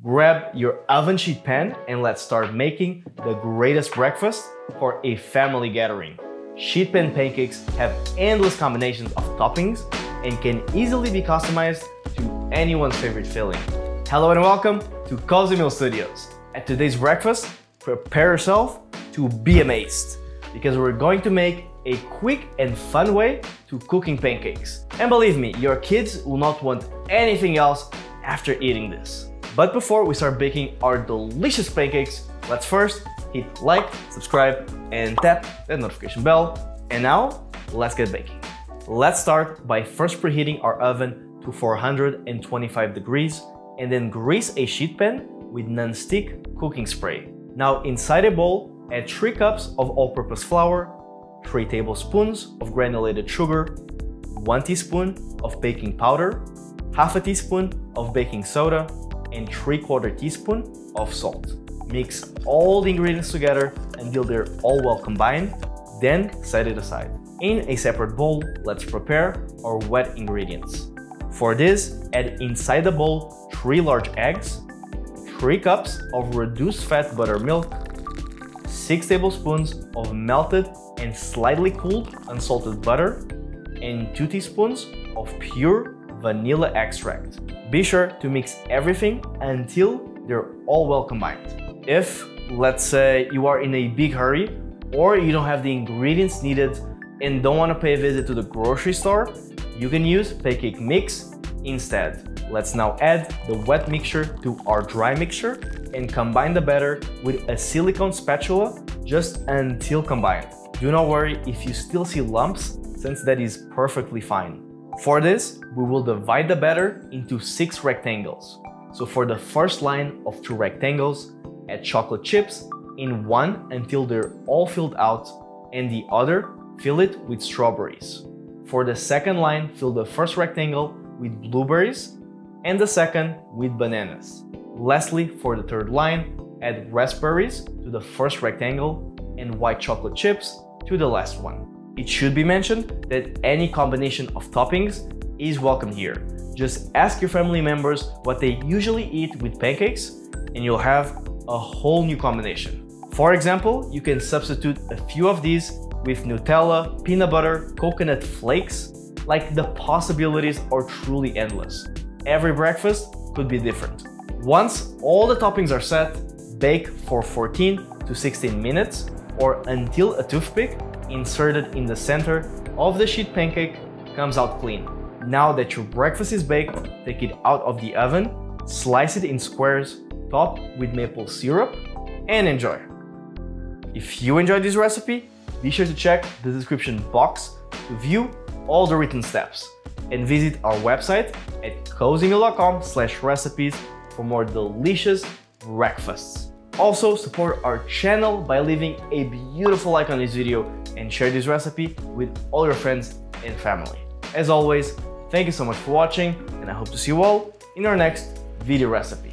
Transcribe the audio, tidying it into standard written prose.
Grab your oven sheet pan and let's start making the greatest breakfast for a family gathering. Sheet pan pancakes have endless combinations of toppings and can easily be customized to anyone's favorite filling. Hello and welcome to Cozymeal Studios. At today's breakfast, prepare yourself to be amazed because we're going to make a quick and fun way to cooking pancakes. And believe me, your kids will not want anything else after eating this. But before we start baking our delicious pancakes, let's first hit like, subscribe, and tap that notification bell. And now, let's get baking. Let's start by first preheating our oven to 425 degrees and then grease a sheet pan with non-stick cooking spray. Now inside a bowl, add 3 cups of all-purpose flour, 3 tablespoons of granulated sugar, 1 teaspoon of baking powder, half a teaspoon of baking soda, and 3/4 teaspoon of salt. Mix all the ingredients together until they're all well combined, then set it aside. In a separate bowl, let's prepare our wet ingredients. For this, add inside the bowl 3 large eggs, 3 cups of reduced fat buttermilk, 6 tablespoons of melted and slightly cooled unsalted butter, and 2 teaspoons of pure vanilla extract. Be sure to mix everything until they're all well combined. If, let's say, you are in a big hurry or you don't have the ingredients needed and don't want to pay a visit to the grocery store, you can use pancake mix instead. Let's now add the wet mixture to our dry mixture and combine the batter with a silicone spatula just until combined. Do not worry if you still see lumps, since that is perfectly fine. For this, we will divide the batter into 6 rectangles. So for the first line of 2 rectangles, add chocolate chips in one until they're all filled out, and the other, fill it with strawberries. For the second line, fill the first rectangle with blueberries and the second with bananas. Lastly, for the third line, add raspberries to the first rectangle and white chocolate chips to the last one. It should be mentioned that any combination of toppings is welcome here. Just ask your family members what they usually eat with pancakes and you'll have a whole new combination. For example, you can substitute a few of these with Nutella, peanut butter, coconut flakes. Like, the possibilities are truly endless. Every breakfast could be different. Once all the toppings are set, bake for 14 to 16 minutes or until a toothpick inserted in the center of the sheet pancake comes out clean. Now that your breakfast is baked, take it out of the oven, slice it in squares, top with maple syrup, and enjoy. If you enjoyed this recipe, be sure to check the description box to view all the written steps and visit our website at cozymeal.com/recipes for more delicious breakfasts. Also, support our channel by leaving a beautiful like on this video and share this recipe with all your friends and family. As always, thank you so much for watching, and I hope to see you all in our next video recipe.